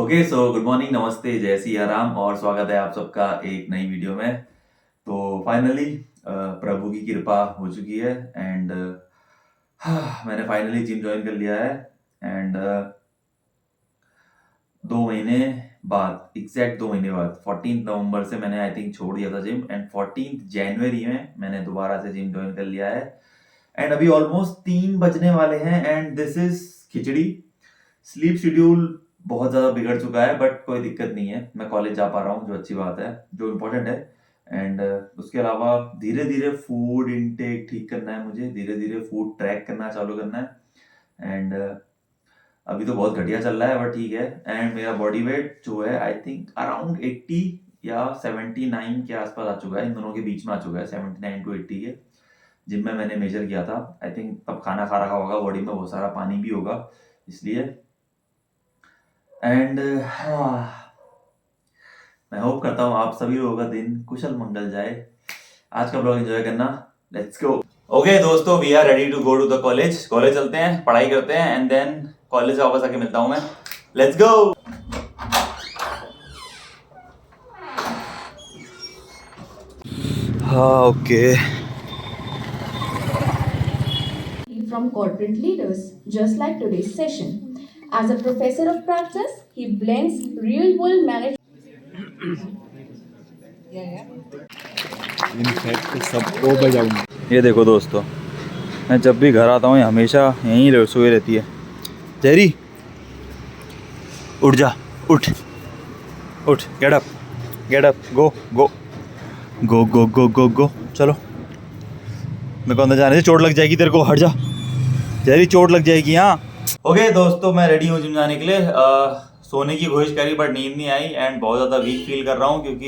Okay so good morning, नमस्ते, जय सिया राम और स्वागत है आप सबका एक नई वीडियो में। तो फाइनली प्रभु की कृपा हो चुकी है एंड मैंने फाइनली जिम ज्वाइन कर लिया है एंड 2 महीने बाद, एग्जैक्ट 2 महीने बाद 14 नवंबर से मैंने आई थिंक छोड़ दिया था जिम एंड 14 जनवरी में मैंने दोबारा से जिम ज्वाइन कर लिया है एंड अभी ऑलमोस्ट 3 बजने वाले हैं and this is khichdi. Sleep schedule बहुत ज़्यादा बिगड़ चुका है बट कोई दिक्कत नहीं है, मैं कॉलेज जा पा रहा हूँ जो अच्छी बात है, जो इम्पोर्टेंट है। एंड उसके अलावा धीरे धीरे फूड इनटेक ठीक करना है, मुझे धीरे धीरे फूड ट्रैक करना चालू करना है एंड अभी तो बहुत घटिया चल रहा है बट ठीक है। एंड मेरा बॉडी वेट जो है आई थिंक अराउंड 80 या 79 के आसपास आ चुका है, इन दोनों के बीच में आ चुका है, 79 to 80 के। जिम में मैंने मेजर किया था, आई थिंक तब खाना खा रखा होगा, बॉडी में बहुत सारा पानी भी होगा इसलिए। एंड मैं होप करता हूँ आप सभी लोगों का दिन कुशल मंगल जाए। आज का ब्लॉग एंजॉय करना, लेट्स गो। ओके दोस्तों, we are ready to go to the college. College चलते हैं, पढ़ाई करते हैं एंड देन कॉलेज से वापस आके मिलता हूँ मैं। Let's go. हाँ okay. From corporate leaders, just like today's session. As a professor of practice, he blends real-world management. In fact सबको बजाऊंगा। ये देखो दोस्तों, मैं जब भी घर आता हूँ हमेशा यहीं सोए रहती है। जेरी उठ जा, उठ उठ, गेट अप, गो गो गो गो गो गो गो। चलो, मेरे को अंदर जाने से चोट लग जाएगी तेरे को, हट जा जेरी, चोट लग जाएगी। हाँ ओके दोस्तों, मैं रेडी हूँ जिम जाने के लिए। सोने की कोशिश करी बट नींद नहीं आई एंड बहुत ज़्यादा वीक फील कर रहा हूँ क्योंकि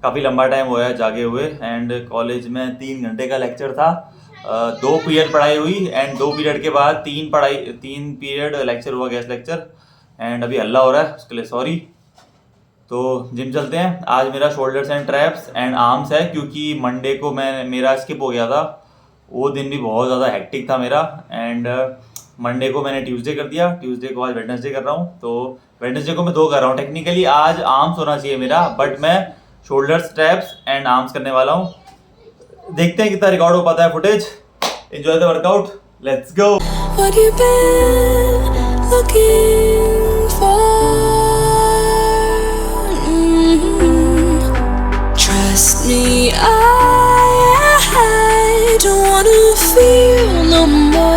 काफ़ी लंबा टाइम हुआ है जागे हुए एंड कॉलेज में 3 घंटे का लेक्चर था। 2 पीरियड पढ़ाई हुई एंड 2 पीरियड के बाद 3 पीरियड लेक्चर हुआ, गेस्ट लेक्चर, एंड अभी हल्ला हो रहा है, उसके लिए सॉरी। तो जिम चलते हैं। आज मेरा shoulders and traps and arms है क्योंकि मंडे को मेरा स्किप हो गया था, वो दिन भी बहुत ज़्यादा हेक्टिक था मेरा एंड मंडे को मैंने ट्यूसडे कर दिया, ट्यूसडे को आज वेडनेसडे कर रहा हूँ। तो वेडनेसडे को मैं 2 कर रहा हूँ, टेक्निकली आज आर्म्स होना चाहिए मेरा बट मैं शोल्डर्स, ट्रैप्स एंड आर्म्स करने वाला हूँ। देखते हैं कितना रिकॉर्ड हो पाता है footage. Enjoy the workout, let's go. What you been looking for? Trust me, I don't wanna feel no more.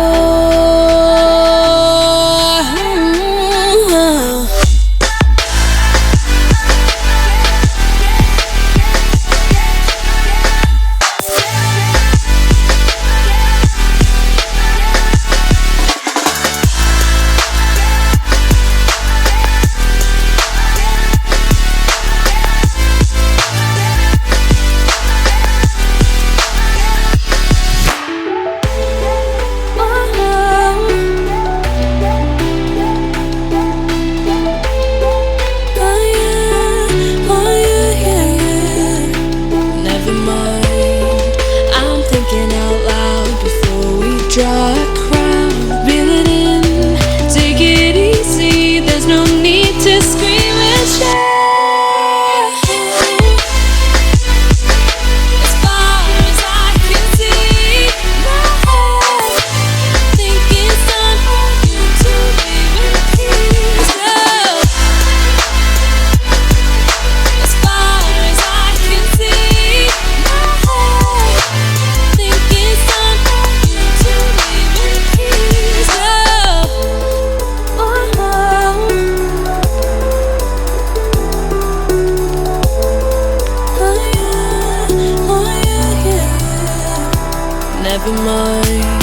Never mind,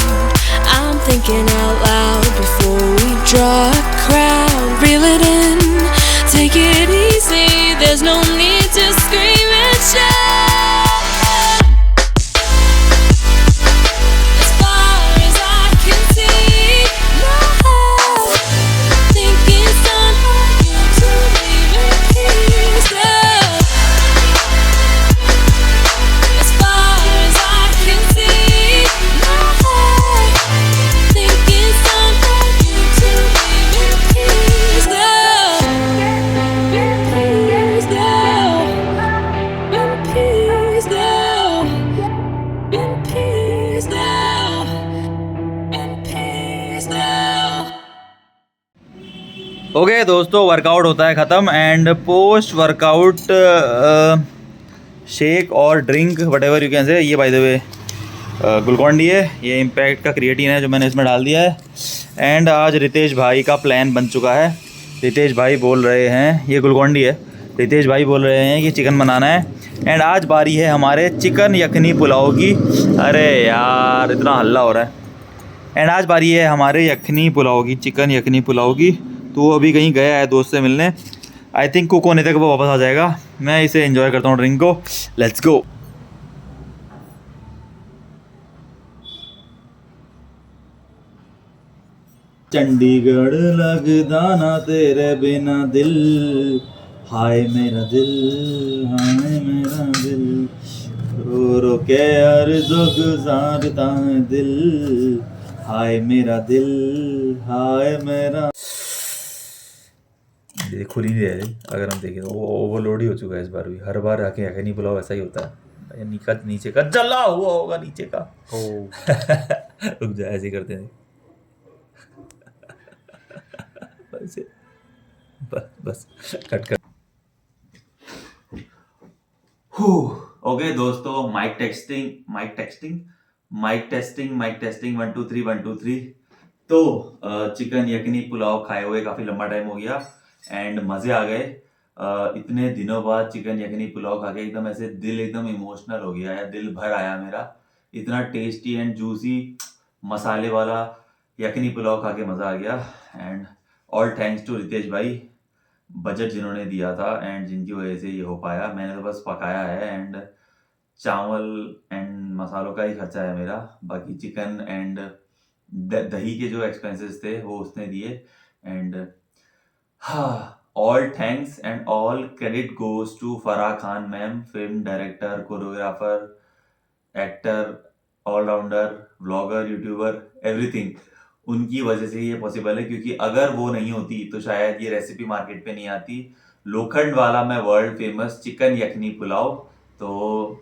I'm thinking out loud before we draw a crowd. Reel it in, take it easy, there's no need to scream and shout. As far as I can see, now think it's time for you to leave in peace. As far as I can see, think it's time for you to leave okay दोस्तों, workout होता है ख़त्म and post workout shake और drink whatever you can say. ये by the way Glucon D है, ये impact का creatine है जो मैंने इसमें डाल दिया है। एंड आज रितेश भाई का प्लान बन चुका है। रितेश भाई बोल रहे हैं, ये ग्लूकॉन डी है, रितेश भाई बोल रहे हैं कि चिकन बनाना है। एंड आज बारी है हमारे चिकन यखनी पुलाव की। अरे यार इतना हल्ला हो रहा है। एंड आज बारी है हमारे यखनी पुलाव की, चिकन यखनी पुलाव की। तो वो अभी कहीं गया है दोस्त से मिलने, आई थिंक कुक होने तक वो वापस आ जाएगा। मैं इसे एंजॉय करता हूँ ड्रिंक को। Let's go. चंडीगढ़ लगदा ना तेरे बिना दिल, हाय मेरा दिल, हाय मेरा दिल, रो रो के अर्ज़ो गुज़ारता है दिल, हाय मेरा दिल, हाय मेरा। ये खुल ही नहीं रही। अगर हम देखें तो वो ओवरलोड ही हो चुका है इस बार भी। हर बार आके यखनी पुलाव ऐसा ही होता है, नीचे का जला हुआ होगा नीचे का। रुक जा, ऐसे ही करते हैं। बस कट कर। ओके दोस्तों, माइक टेस्टिंग 1 2 3 1 2 3। तो चिकन यखनी पुलाव खाए हुए काफी लंबा टाइम हो गया एंड मजे आ गए। इतने दिनों बाद चिकन यखनी पुलाव खा के एकदम ऐसे दिल एकदम इमोशनल हो गया है, दिल भर आया मेरा। इतना टेस्टी एंड जूसी मसाले वाला यखनी पुलाव खा के मजा आ गया। And all thanks to Ritesh भाई, बजट जिन्होंने दिया था एंड जिनकी वजह से ये हो पाया। मैंने तो बस पकाया है एंड चावल एंड मसालों का ही खर्चा है मेरा। बाकी चिकन एंड दही के जो एक्सपेंसेस थे वो उसने दिए। एंड हाँ, all thanks and all credit goes to Farah Khan ma'am, film director, choreographer, actor, allrounder, vlogger, YouTuber, everything. उनकी वजह से ये पॉसिबल है, क्योंकि अगर वो नहीं होती तो शायद ये रेसिपी मार्केट पे नहीं आती। लोखंड वाला मैं वर्ल्ड फेमस चिकन यखनी पुलाव। तो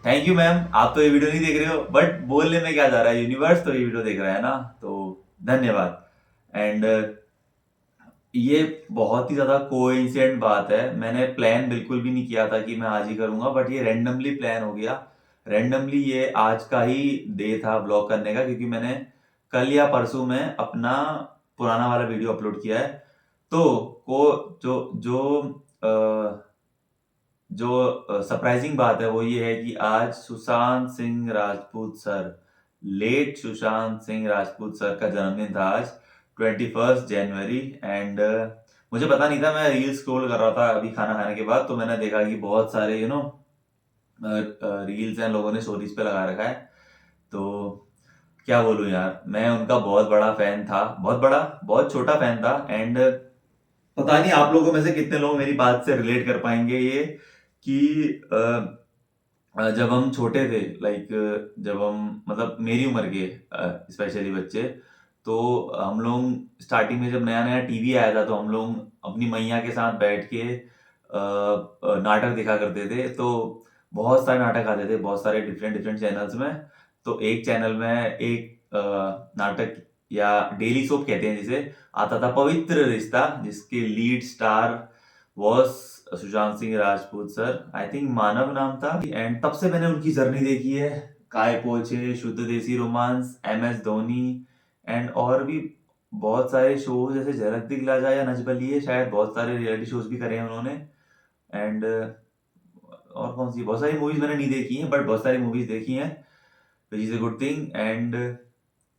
थैंक यू मैम। आप तो ये वीडियो नहीं देख रहे हो बट बोलने में क्या जा रहा है, यूनिवर्स तो ये वीडियो देख रहा है ना, तो धन्यवाद। एंड ये बहुत ही ज्यादा कोइंसिडेंट बात है। मैंने प्लान बिल्कुल भी नहीं किया था कि मैं आज ही करूंगा, बट ये रैंडमली प्लान हो गया। रैंडमली ये आज का ही डे था ब्लॉग करने का, क्योंकि मैंने कल या परसों में अपना पुराना वाला वीडियो अपलोड किया है। तो जो सरप्राइजिंग बात है वो ये है कि आज Sushant Singh Rajput sir, late Sushant Singh Rajput sir का जन्मदिन था आज, 21 जनवरी। एंड मुझे पता नहीं था, मैं रील स्क्रॉल कर रहा था अभी खाना खाने के बाद, तो मैंने देखा कि बहुत सारे रील्स हैं, लोगों ने स्टोरीज पे लगा रखा है। तो क्या बोलूं यार, मैं उनका बहुत बड़ा फैन था, बहुत छोटा फैन था। एंड पता नहीं आप लोगों में से कितने लोग मेरी बात से रिलेट कर पाएंगे ये कि जब हम छोटे थे, लाइक जब हम मतलब मेरी उम्र के स्पेशली बच्चे, तो हम लोग स्टार्टिंग में जब नया नया टीवी आया था तो हम लोग अपनी मैया के साथ बैठ के नाटक देखा करते थे। तो बहुत सारे नाटक आते थे, बहुत सारे डिफरेंट चैनल्स में। तो एक चैनल में एक नाटक या डेली सोप कहते हैं जिसे, आता था पवित्र रिश्ता, जिसके lead star was Sushant Singh Rajput sir, I think Manav नाम था। एंड तब से मैंने उनकी जर्नी देखी है, काय पोछे, शुद्ध देसी रोमांस, MS धोनी एंड और भी बहुत सारे शोज जैसे झलक दिखला जा या नच बलिए, शायद बहुत सारे रियलिटी शोज भी करे हैं उन्होंने। एंड और कौन सी बहुत सारी मूवीज मैंने नहीं देखी हैं, बट बहुत सारी मूवीज देखी हैं, which is a good thing. And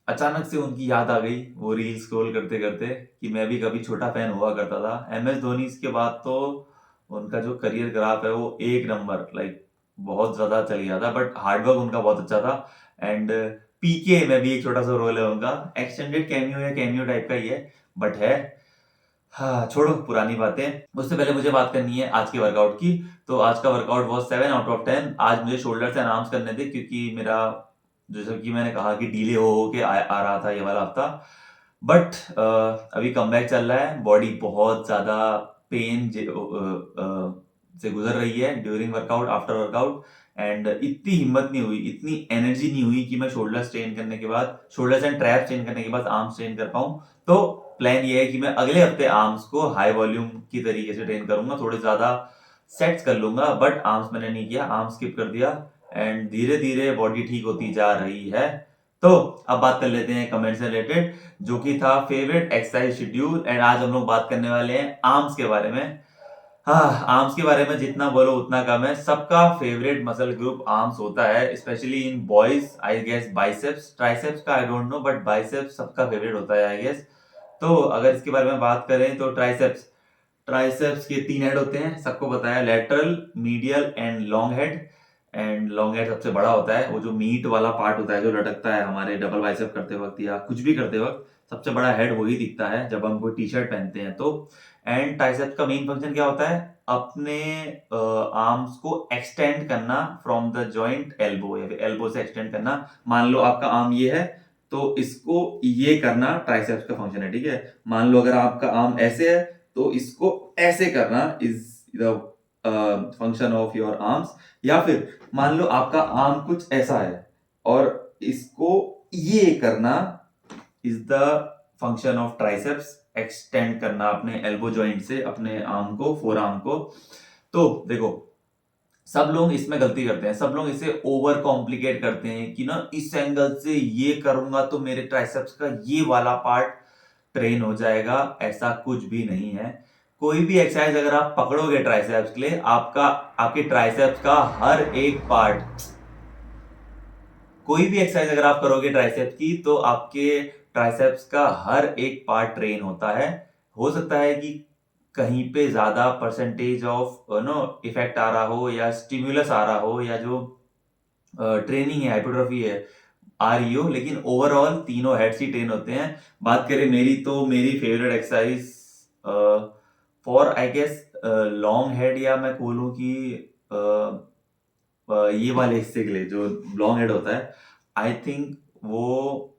अचानक से उनकी याद आ गई वो रील स्क्रॉल करते करते कि मैं भी कभी छोटा फैन हुआ करता था। MS धोनी के बाद तो उनका जो करियर ग्राफ है वो एक नंबर, लाइक बहुत ज्यादा चल गया था, बट हार्डवर्क उनका बहुत अच्छा था। एंड PK में भी एक छोटा सा रोल है उनका, एक्सटेंडेड कैमियो या कैमियो टाइप का ही है, बट है। हाँ छोड़ो पुरानी बातें, उससे पहले मुझे बात करनी है आज के वर्कआउट की। तो आज का वर्कआउट वॉज 7 आउट ऑफ 10। आज मुझे शोल्डर से अनाउंस करने थे, क्योंकि मेरा जैसे कि मैंने कहा कि डिले हो के आ रहा था ये वाला हफ्ता, बट अभी कमबैक चल रहा है। बॉडी बहुत ज्यादा पेन से गुजर रही है during workout, after workout. And इतनी हिम्मत नहीं हुई, इतनी एनर्जी नहीं हुई कि मैं शोल्डर स्ट्रेन करने के बाद, शोल्डर्स एंड ट्रैप स्ट्रेन करने के बाद आर्म स्ट्रेन कर पाऊं। तो प्लान ये है कि मैं अगले हफ्ते आर्म्स को हाई वॉल्यूम की तरीके से ट्रेन करूंगा, थोड़े ज्यादा सेट्स कर लूंगा, बट आर्म्स मैंने नहीं किया, आर्म्स स्किप कर दिया एंड धीरे धीरे बॉडी ठीक होती जा रही है। तो अब बात कर लेते हैं कमेंट से रिलेटेड, जो कि था फेवरेट एक्सरसाइज शेड्यूल, एंड आज हम लोग बात करने वाले हैं आर्म्स के बारे में। हाँ, आर्म्स के बारे में जितना बोलो उतना कम है। सबका फेवरेट मसल ग्रुप आर्म्स होता है, specially in boys. I guess biceps, triceps का I don't know, but biceps सबका फेवरेट होता है आई गेस। तो अगर इसके बारे में बात करें तो ट्राइसेप्स के 3 हेड होते हैं, सबको पता है, lateral, medial and long head. And long head सबसे बड़ा होता है, वो जो मीट वाला पार्ट होता है जो लटकता है हमारे डबल बाइसेप करते वक्त या कुछ भी करते वक्त, सबसे बड़ा हेड वही दिखता है जब हम कोई टी शर्ट पहनते हैं तो। एंड ट्राइसेप्स का मेन फंक्शन क्या होता है? अपने आर्म्स को एक्सटेंड करना फ्रॉम द जॉइंट एल्बो, या फिर एल्बो से एक्सटेंड करना। मान लो आपका आर्म ये है तो इसको ये करना ट्राइसेप्स का फंक्शन है, ठीक है। मान लो अगर आपका आर्म ऐसे है तो इसको ऐसे करना is the function of your arms. या फिर मान लो आपका आर्म कुछ ऐसा है और इसको ये करना is the function of triceps, extend करना अपने एल्बो जॉइंट से अपने आर्म को, फोर आर्म को। तो देखो, सब लोग इसमें गलती करते हैं, सब लोग इसे ओवर कॉम्प्लिकेट करते हैं कि ना इस एंगल से ये करूंगा तो मेरे ट्राइसेप्स का ये वाला पार्ट ट्रेन हो जाएगा। ऐसा कुछ भी नहीं है। कोई भी एक्सरसाइज अगर आप पकड़ोगे ट्राइसेप्स के लिए, आपके ट्राइसेप्स का हर एक पार्ट, कोई भी एक्सरसाइज अगर आप करोगे ट्राइसेप्स की तो आपके ट्राइसेप्स का हर एक पार्ट ट्रेन होता है। हो सकता है कि कहीं पे ज्यादा परसेंटेज ऑफ इफेक्ट आ रहा हो, या स्टिमुलस आ रहा हो, या जो ट्रेनिंग है, हाइपरट्रॉफी है, आ रही हो, लेकिन ओवरऑल तीनों हेड्स ही ट्रेन होते हैं। बात करें मेरी, तो मेरी favourite exercise for I guess long head, या मैं बोलूं कि ये वाले हिस्से के लिए जो लॉन्ग हेड होता है, आई थिंक वो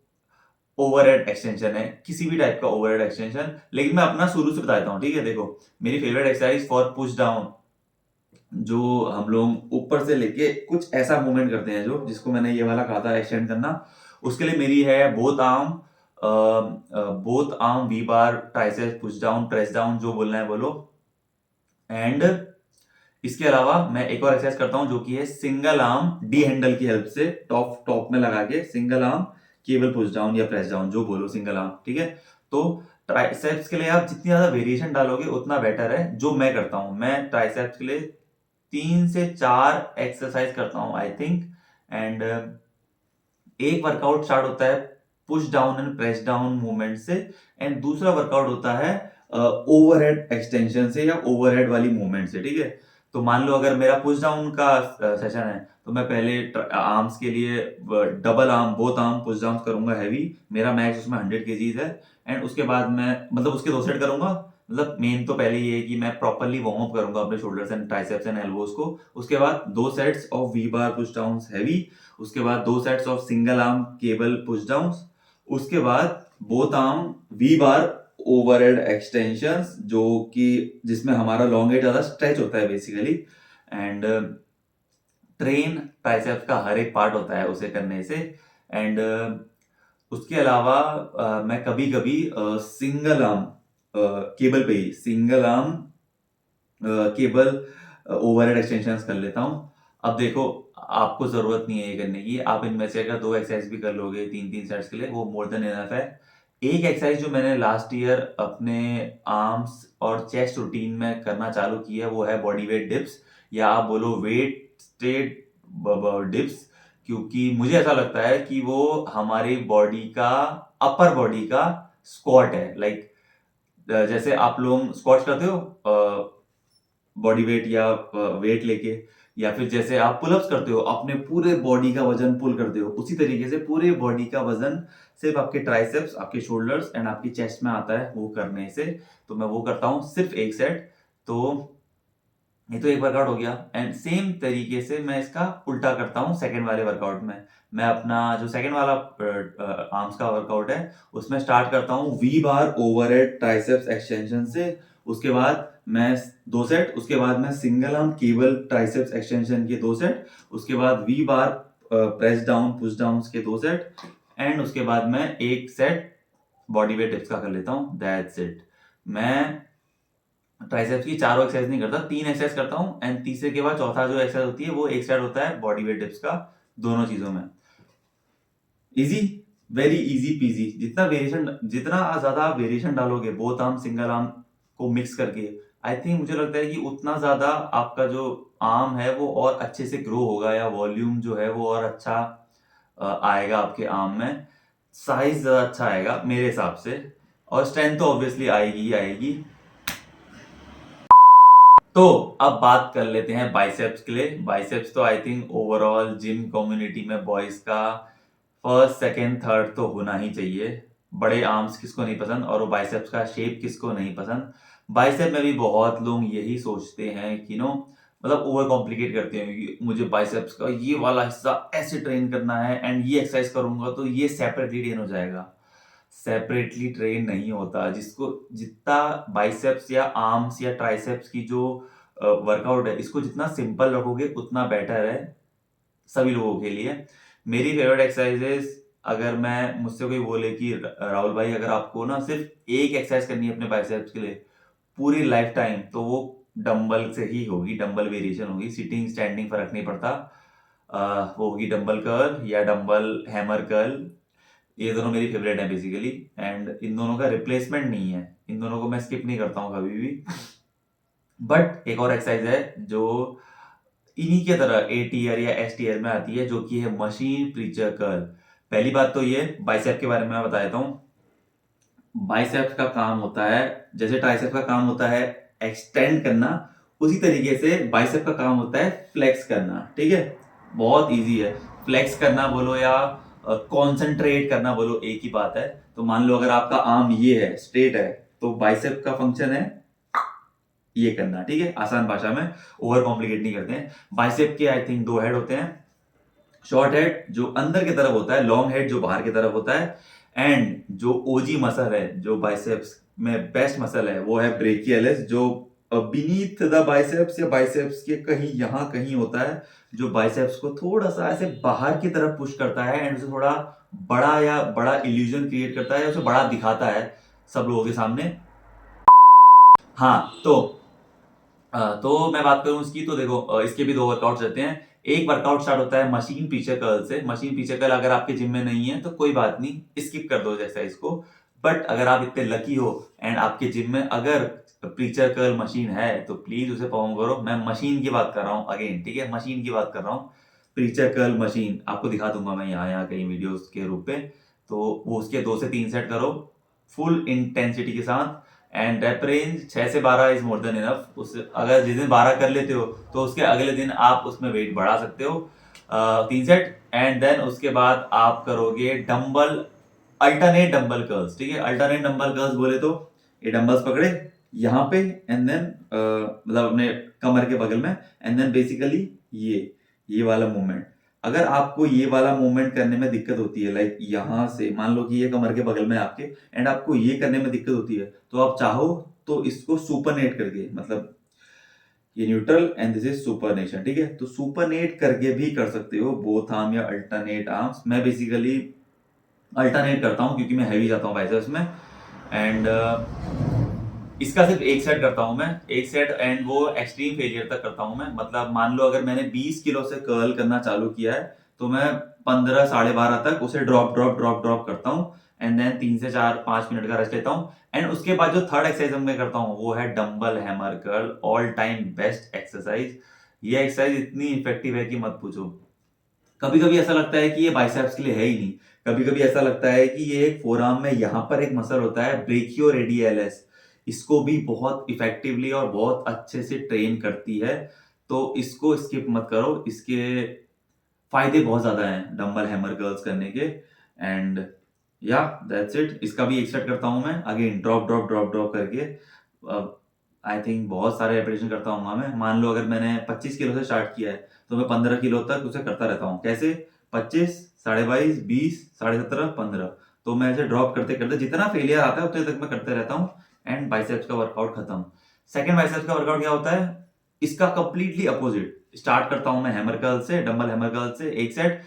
ओवरहेड एक्सटेंशन है, किसी भी टाइप का ओवरहेड एक्सटेंशन। लेकिन मैं अपना शुरू से बताता हूँ, ठीक है। देखो, मेरी favourite exercise for push down, जो हम लोग ऊपर से लेके कुछ ऐसा मूवमेंट करते हैं, जो जिसको मैंने ये वाला कहा था एक्सटेंड करना, उसके लिए मेरी है both arm V bar triceps push down, press down, जो बोलना है बोलो। एंड इसके अलावा मैं एक और एक्सरसाइज करता हूं जो कि है सिंगल आर्म डी हैंडल की हेल्प से टॉप में लगा के single arm cable push down या प्रेस डाउन, जो बोलो, सिंगल आर्म, ठीक है। तो ट्राइसेप्स के लिए आप जितनी ज्यादा वेरिएशन डालोगे उतना बेटर है। जो मैं करता हूं, मैं ट्राइसेप्स के लिए 3 से 4 एक्सरसाइज करता हूं आई थिंक। एंड एक वर्कआउट स्टार्ट होता है push down and press down movement से, एंड दूसरा वर्कआउट होता है ओवरहेड एक्सटेंशन से या ओवरहेड वाली मूवमेंट से, ठीक है। तो मान लो अगर मेरा पुश डाउन का सेशन है तो मैं पहले आर्म्स के लिए double arm, both arm push down करूंगा हैवी, मेरा मैक्स उसमें 100 kgs है। एंड उसके बाद मैं मतलब उसके 2 सेट करूंगा। मतलब मेन तो पहले ये है कि मैं प्रॉपर्ली वार्म अप करूंगा अपने shoulders and triceps and elbows को। उसके बाद 2 sets of V bar push down heavy, उसके बाद 2 sets of single arm cable push down, उसके बाद both arm V bar overhead extensions, जो कि जिसमें हमारा लॉन्ग हेड ज्यादा स्ट्रेच होता है बेसिकली। एंड ट्रेन ट्राइसेप्स का हर एक पार्ट होता है उसे करने से। एंड उसके अलावा मैं कभी कभी सिंगल आर्म केबल पे ही single arm cable overhead extensions कर लेता हूं। अब देखो, आपको जरूरत नहीं है ये करने की, आप इनमें से अगर 2 एक्सरसाइज भी कर लोगे 3-3 सेट्स के लिए, वो मोर देन इनफ है। एक एक्सरसाइज जो मैंने लास्ट ईयर अपने आर्म्स और चेस्ट रूटीन में करना चालू किया है वो है बॉडी वेट डिप्स, या आप बोलो वेट स्ट्रेट डिप्स, क्योंकि मुझे ऐसा लगता है कि वो हमारी बॉडी का, अपर बॉडी का स्क्वाट है। लाइक जैसे आप लोग स्क्वाट्स करते हो बॉडी वेट या वेट लेके, या फिर जैसे आप पुलअप्स करते हो अपने पूरे बॉडी का वजन पुल करते हो, उसी तरीके से पूरे बॉडी का वजन सिर्फ आपके ट्राइसेप्स, आपके शोल्डर्स एंड आपकी चेस्ट में आता है वो करने से। तो मैं वो करता हूँ सिर्फ एक सेट। तो ये तो एक वर्कआउट हो गया। एंड सेम तरीके से मैं इसका उल्टा करता हूँ सेकंड वाले वर्कआउट में। मैं अपना जो सेकंड वाला आर्म्स का वर्कआउट है उसमें स्टार्ट करता हूँ V bar overhead triceps extension से, उसके बाद मैं 2 सेट, उसके बाद मैं single arm cable triceps extension के 2 सेट, उसके बाद V bar press down push down के 2 सेट, एंड उसके बाद मैं एक सेट बॉडी वेट डिप्स का कर लेता हूँ, दैट्स इट। मैं ट्राइसेप्स की चारों एक्सरसाइज नहीं करता, 3 एक्सरसाइज करता हूँ एंड तीसरे के बाद चौथा जो एक्सरसाइज होती है वो एक सेट होता है बॉडी वेट डिप्स का, दोनों चीजों में। Easy, very easy PG. जितना ज्यादा वेरिएशन डालोगे बोथ आर्म सिंगल आर्म को मिक्स करके, आई थिंक मुझे लगता है कि उतना ज्यादा आपका जो आर्म है वो और अच्छे से ग्रो होगा, या वॉल्यूम जो है वो और अच्छा आएगा आपके आर्म में, साइज ज्यादा अच्छा आएगा मेरे हिसाब से, और स्ट्रेंथ तो ऑब्वियसली आएगी ही आएगी। तो अब बात कर लेते हैं बाइसेप्स के लिए। बाइसेप्स तो I think overall gym community में बॉयज का फर्स्ट सेकंड थर्ड तो होना ही चाहिए। बड़े आर्म्स किसको नहीं पसंद, और वो बाइसेप्स का शेप किसको नहीं पसंद। बाइसेप में भी बहुत लोग यही सोचते हैं कि मतलब ओवर कॉम्प्लिकेट करते हैं कि मुझे बाइसेप्स का ये वाला हिस्सा ऐसे ट्रेन करना है एंड ये एक्सरसाइज करूंगा तो ये सेपरेटली ट्रेन हो जाएगा। सेपरेटली ट्रेन नहीं होता। जिसको जितना बाइसेप्स या आर्म्स या ट्राइसेप्स की जो वर्कआउट है, इसको जितना सिंपल रखोगे उतना बेटर है सभी लोगों के लिए। मेरी फेवरेट एक्सरसाइजेस, अगर मैं मुझसे कोई बोले कि राहुल भाई अगर आपको ना सिर्फ एक एक्सरसाइज करनी है अपने बाइसेप्स के लिए पूरी लाइफ टाइम, तो वो डंबल से ही होगी, डंबल वेरिएशन होगी, सिटिंग स्टैंडिंग फर्क नहीं पड़ता। वो होगी डंबल कर्ल या डंबल हैमर कर्ल। ये दोनों मेरी फेवरेट है बेसिकली, एंड इन दोनों का रिप्लेसमेंट नहीं है, इन दोनों को मैं स्किप नहीं करता हूँ कभी भी। बट एक और एक्सरसाइज है जो इन्हीं के तरह ए टीयर या एस टीयर में आती है, जो कि है मशीन प्रीचर कर्ल। पहली बात तो ये बाइसेप के बारे में मैं बता देता हूँ। बाइसेप का काम होता है, जैसे ट्राइसेप का काम होता है एक्सटेंड करना, उसी तरीके से बाइसेप का काम होता है फ्लेक्स करना। ठीक है, बहुत इजी है। फ्लेक्स करना बोलो या कॉन्सेंट्रेट करना बोलो, एक ही बात है। तो मान लो अगर आपका आर्म ये है, स्ट्रेट है, तो बाइसेप का फंक्शन है ये करना। ठीक है, आसान भाषा में, ओवर कॉम्प्लिकेट नहीं करते हैं। बाइसेप के आई थिंक 2 हेड होते हैं, शॉर्ट हेड जो अंदर की तरफ होता है, लॉन्ग हेड जो बाहर की तरफ होता है, एंड जो ओजी मसल है जो बाइसेप्स में बेस्ट मसल है वो है ब्रेकियलिस, जो बीनीथ द बाइसेप्स या बाइसेप्स के कहीं यहाँ कहीं होता है, जो बाइसेप्स को थोड़ा सा ऐसे बाहर की तरफ पुश करता है एंड उसे थोड़ा बड़ा या बड़ा इल्यूजन क्रिएट करता है, उसे बड़ा दिखाता है सब लोगों के सामने। हाँ, तो मैं बात करूं इसकी, तो देखो इसके भी 2 वर्कआउट्स रहते हैं। एक वर्कआउट स्टार्ट होता है मशीन पीछे कर्ल से। मशीन पीछे कर्ल अगर आपके जिम में नहीं है तो कोई बात नहीं, स्किप कर दो एक्सरसाइज को। बट अगर आप इतने लकी हो एंड आपके जिम में अगर पीछे कर्ल मशीन है तो प्लीज उसे परफॉर्म करो। मैं मशीन की बात कर रहा हूँ अगेन, ठीक है, मशीन की बात कर रहा हूँ। पीछे कर्ल मशीन आपको दिखा दूंगा मैं यहाँ कई वीडियोस के रूप में। तो वो उसके 2 से 3 सेट करो फुल इंटेंसिटी के साथ, एंड रेप रेंज 6 से 12 इज मोर देन इनफ। उस अगर जिस दिन 12 कर लेते हो तो उसके अगले दिन आप उसमें वेट बढ़ा सकते हो 3 सेट, एंड देन उसके बाद आप करोगे डंबल अल्टरनेट डंबल कर्ल्स। ठीक है, अल्टरनेट डंबल कर्ल्स बोले तो ये डंबल्स पकड़े यहाँ पे एंड देन मतलब अपने कमर के बगल में, एंड देन बेसिकली ये वाला मूवमेंट। अगर आपको ये वाला मूवमेंट करने में दिक्कत होती है, लाइक यहाँ से मान लो कि ये कमर के बगल में आपके, एंड आपको ये करने में दिक्कत होती है, तो आप चाहो तो इसको सुपरनेट करके, मतलब ये न्यूट्रल एंड दिस इज सुपरनेशन। ठीक है, तो सुपरनेट करके भी कर सकते हो बोथ आर्म या अल्टरनेट आर्म्स। मैं बेसिकली अल्टरनेट करता हूँ क्योंकि मैं हैवी जाता हूँ बाइसेप्स में, एंड इसका सिर्फ एक सेट करता हूं मैं, एक सेट, एंड वो एक्सट्रीम फेलियर तक करता हूं मैं। मतलब मान लो अगर मैंने 20 किलो से कर्ल करना चालू किया है तो मैं 15 साढ़े 12 तक उसे ड्रॉप करता हूं, एंड देन 3 से 4-5 मिनट का रेस्ट लेता हूं, एंड उसके बाद जो थर्ड एक्सरसाइज मैं करता हूं वो है dumbbell hammer curl, all time best exercise. ये एक्सरसाइज इतनी इफेक्टिव है कि मत पूछो। कभी कभी ऐसा लगता है कि ये बाइसेप्स के लिए है ही नहीं, कभी कभी ऐसा लगता है कि ये एक फोरआर्म में यहाँ पर एक मसल होता है ब्रेकियोरेडियलिस, इसको भी बहुत इफेक्टिवली और बहुत अच्छे से ट्रेन करती है। तो इसको स्किप मत करो, इसके फायदे बहुत ज्यादा हैं डंबल हैमर कर्ल्स करने के, एंड या दैट्स इट। इसका भी एक सेट करता हूं मैं अगेन ड्रॉप करके। आई थिंक बहुत सारे रेपिटेशन करता हूँ मैं। मान लो अगर मैंने 25 किलो से स्टार्ट किया है तो मैं 15 किलो तक उसे करता रहता हूँ। कैसे? 25, 22.5, 20, 17.5, 15, तो मैं ऐसे ड्रॉप करते करते जितना फेलियर आता है उतने तक मैं करते रहता हूँ, एंड बाइसेप्स का वर्कआउट खत्म। सेकंड बाइसेप्स का वर्कआउट क्या होता है? इसका कंप्लीटली अपोजिट। स्टार्ट करता हूं मैं हैमर कर्ल से, डंबल हैमर कर्ल से, एक set,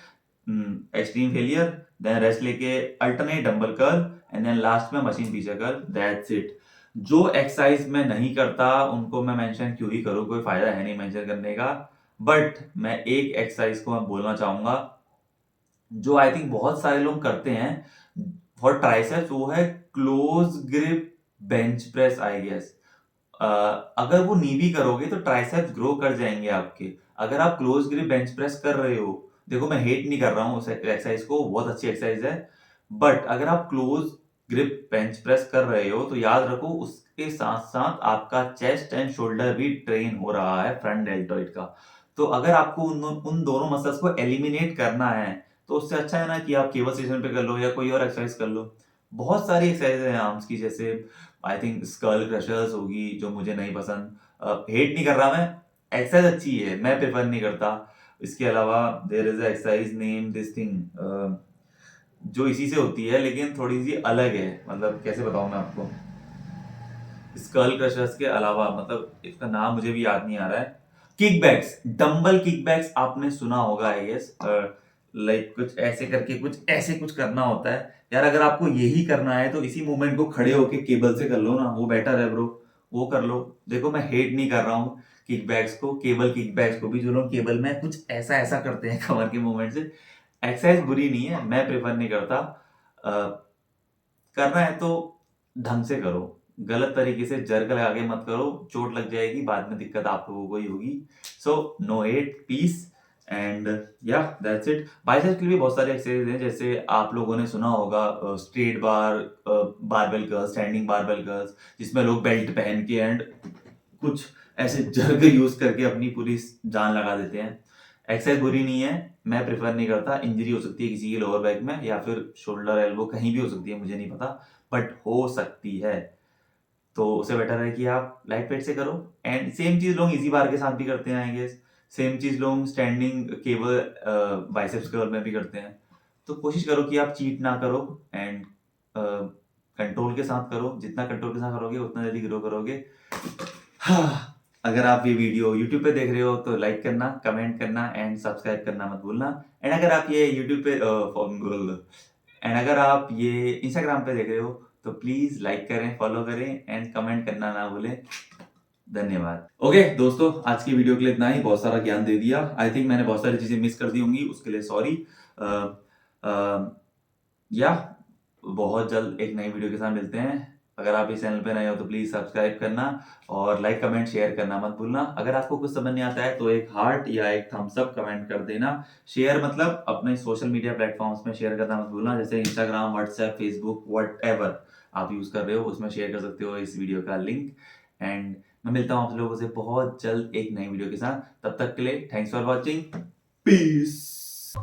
extreme failure, then rest लेके alternate dumbbell curl, and then last में मशीन पीछे कर, दैट्स इट। जो एक्सरसाइज मैं नहीं करता उनको मैं मेंशन क्यों ही करूँ, कोई फायदा है नहीं मेंशन करने का। बट मैं एक एक्सरसाइज को मैं बोलना चाहूंगा जो आई थिंक बहुत सारे लोग करते हैं फॉर ट्राइसेप्स, वो है close grip bench press I guess. अगर वो नी भी करोगे तो ट्राइसेप्स ग्रो कर जाएंगे आपके। अगर आप क्लोज ग्रिप बेंच प्रेस कर रहे हो, देखो मैं हेट नहीं कर रहा हूँ उस एक्सरसाइज को, बहुत अच्छी एक्सरसाइज है, बट अगर आप क्लोज ग्रिप बेंच प्रेस कर रहे हो तो याद रखो उसके साथ साथ आपका चेस्ट एंड शोल्डर भी ट्रेन हो रहा है, फ्रंट डेल्टॉइड का। तो अगर आपको उन दोनों मसल्स को एलिमिनेट करना है तो उससे अच्छा है ना कि आप केबल स्टेशन पे कर लो या कोई और एक्सरसाइज कर लो। बहुत सारी एक्सरसाइज है आर्म्स की, जैसे आई थिंक स्कल क्रशर्स होगी जो मुझे नहीं पसंद, हेट नहीं कर रहा मैं, एक्सरसाइज अच्छी है, मैं प्रेफर नहीं करता। इसके अलावा there is exercise name this thing जो इसी से होती है लेकिन थोड़ी सी अलग है, मतलब कैसे बताऊं मैं आपको, स्कल क्रशर्स के अलावा, मतलब इसका नाम मुझे भी याद नहीं आ रहा है। किकबैक्स, डंबल किकबैक्स आपने सुना होगा आई गेस, लाइक कुछ ऐसे करके कुछ ऐसे कुछ करना होता है यार। अगर आपको यही करना है तो इसी मूवमेंट को खड़े होके केबल से कर लो ना, वो बेटर है ब्रो, वो कर लो। देखो मैं हेट नहीं कर रहा हूँ किकबैक्स को, केबल किकबैक्स को भी, जो लोग केबल में कुछ ऐसा ऐसा करते हैं कमर के मूवमेंट से, एक्सरसाइज बुरी नहीं है, मैं प्रेफर नहीं करता। करना है तो ढंग से करो, गलत तरीके से जर्क लगा के मत करो, चोट लग जाएगी, बाद में दिक्कत आप लोगों को ही होगी। So no hate, peace and yeah that's it. Biceps के लिए भी बहुत सारे एक्सरसाइज हैं, जैसे आप लोगों ने सुना होगा स्ट्रेट बार, barbell curls, standing barbell curls, जिसमें लोग बेल्ट पहन के एंड कुछ ऐसे जर्क यूज करके अपनी पूरी जान लगा देते हैं। एक्सरसाइज बुरी नहीं है, मैं प्रेफर नहीं करता, इंजरी हो सकती है किसी की लोअर बैक में या फिर शोल्डर एल्बो, कहीं भी हो सकती है, मुझे नहीं पता, बट हो सकती है। तो उससे बेटर है कि आप लाइट वेट से करो। एंड सेम चीज लोग इजी बार के साथ भी करते हैं आई गेस, सेम चीज लोग स्टैंडिंग केबल बाइसेप्स कर्ल में भी करते हैं। तो कोशिश करो कि आप चीट ना करो एंड कंट्रोल के साथ करो, जितना कंट्रोल के साथ करोगे उतना जल्दी ग्रो करोगे। अगर आप ये वीडियो YouTube पे देख रहे हो तो लाइक करना, कमेंट करना एंड सब्सक्राइब करना मत भूलना। एंड अगर आप ये YouTube पे एंड अगर आप ये Instagram पे देख रहे हो तो प्लीज लाइक करें, फॉलो करें एंड कमेंट करना ना भूलें। धन्यवाद। ओके दोस्तों, आज की वीडियो के लिए इतना ही, बहुत सारा ज्ञान दे दिया। आई थिंक मैंने बहुत सारी चीजें मिस कर दी होंगी, उसके लिए सॉरी। या बहुत जल्द एक नई वीडियो के साथ मिलते हैं। अगर आप इस चैनल पे नए हो तो प्लीज सब्सक्राइब करना और लाइक कमेंट शेयर करना मत भूलना। अगर आपको कुछ समझ नहीं आता है तो एक हार्ट या एक थम्स अप कमेंट कर देना। शेयर मतलब अपने सोशल मीडिया प्लेटफॉर्म्स में शेयर करना मत भूलना, जैसे इंस्टाग्राम, व्हाट्सएप, फेसबुक, व्हाटएवर आप यूज कर रहे हो उसमें शेयर कर सकते हो इस वीडियो का लिंक। एंड मैं मिलता हूँ आप लोगों से बहुत जल्द एक नई वीडियो के साथ, तब तक के लिए thanks for watching, peace.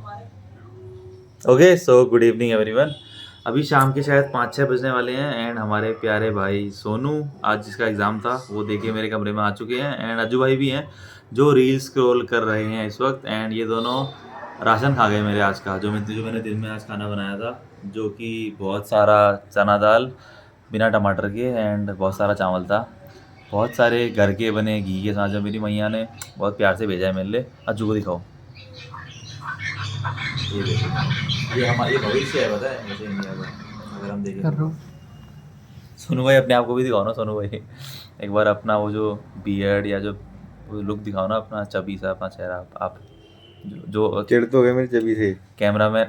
Okay so good evening everyone. अभी शाम के शायद 5-6 बजने वाले हैं एंड हमारे प्यारे भाई सोनू, आज जिसका एग्ज़ाम था वो देके मेरे कमरे में आ चुके हैं। एंड अज्जू भाई भी हैं जो रील स्क्रॉल कर रहे हैं इस वक्त। एंड ये दोनों राशन खा गए मेरे आज का, जो मैंने दिन में आज खाना बनाया था, जो कि बहुत सारा चना दाल बिना टमाटर के एंड बहुत सारा चावल था, बहुत सारे घर के बने घी के साथ, जो मेरी मैया ने बहुत प्यार से भेजा है मेरे लिए। अज्जू को दिखाओ, ये देखो, ये हमारे भविष्य है, पता है, मुझे नहीं आता अगर हम देखें। सोनू भाई अपने आप को भी दिखाओ ना, सोनू भाई एक बार अपना वो जो बियर्ड या जो लुक दिखाओ ना, अपना चबी सा अपना चेहरा। आप जो चिढ़ तो गए मेरी चबी से कैमरा में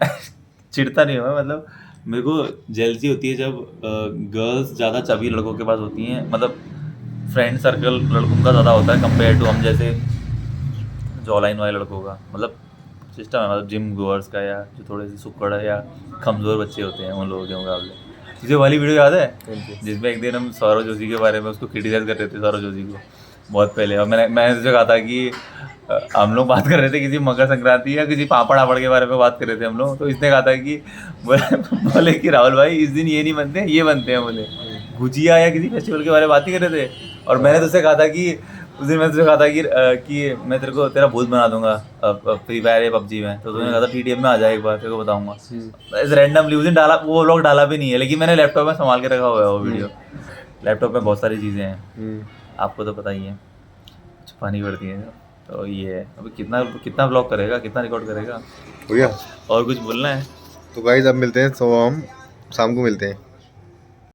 चिढ़ता नहीं हुआ, मतलब मेरे को जेलसी होती है जब गर्ल्स ज़्यादा चबी लड़कों के पास होती हैं, मतलब फ्रेंड सर्कल लड़कों का ज़्यादा होता है कंपेयर टू हम जैसे जॉ लाइन वाले लड़कों का, मतलब सिस्टम है, मतलब जिम गोअर्स का या जो थोड़े से सुक्कड़ या कमज़ोर बच्चे होते हैं उन लोगों के मुकाबले। तुझे वाली वीडियो याद है जिसमें एक दिन हम सौरव जोशी के बारे में उसको क्रिटिसाइज कर रहे थे, सौरव जोशी को बहुत पहले, और मैंने तुझे कहा था कि हम लोग बात कर रहे थे किसी मकर संक्रांति या किसी पापड़ आपड़ के बारे में बात कर रहे थे हम लोग, तो इसने कहा था कि बोले कि राहुल भाई इस दिन ये नहीं बनते, ये बनते हैं, बोले गुजिया या किसी फेस्टिवल के बारे में बात ही कर रहे थे। और मैंने तुझसे कहा था कि उस दिन मैंने तुझे कहा था कि मैं तेरे को तेरा भूत बना दूंगा फ्री फायर या पबजी में, तो तूने कहा था पीटीएम में आ जाए एक बार, तेरे को बताऊंगा। रैंडमली उस दिन डाला, वो व्लॉग डाला भी नहीं है, लेकिन मैंने लैपटॉप में संभाल के रखा हुआ है वो वीडियो। लैपटॉप में बहुत सारी चीज़ें हैं, आपको तो पता ही है, छुपानी पड़ती है। तो ये है, अभी कितना व्लॉग करेगा, कितना रिकॉर्ड करेगा, हो गया। और कुछ बोलना है तो गाइस अब मिलते हैं, हम शाम को मिलते हैं।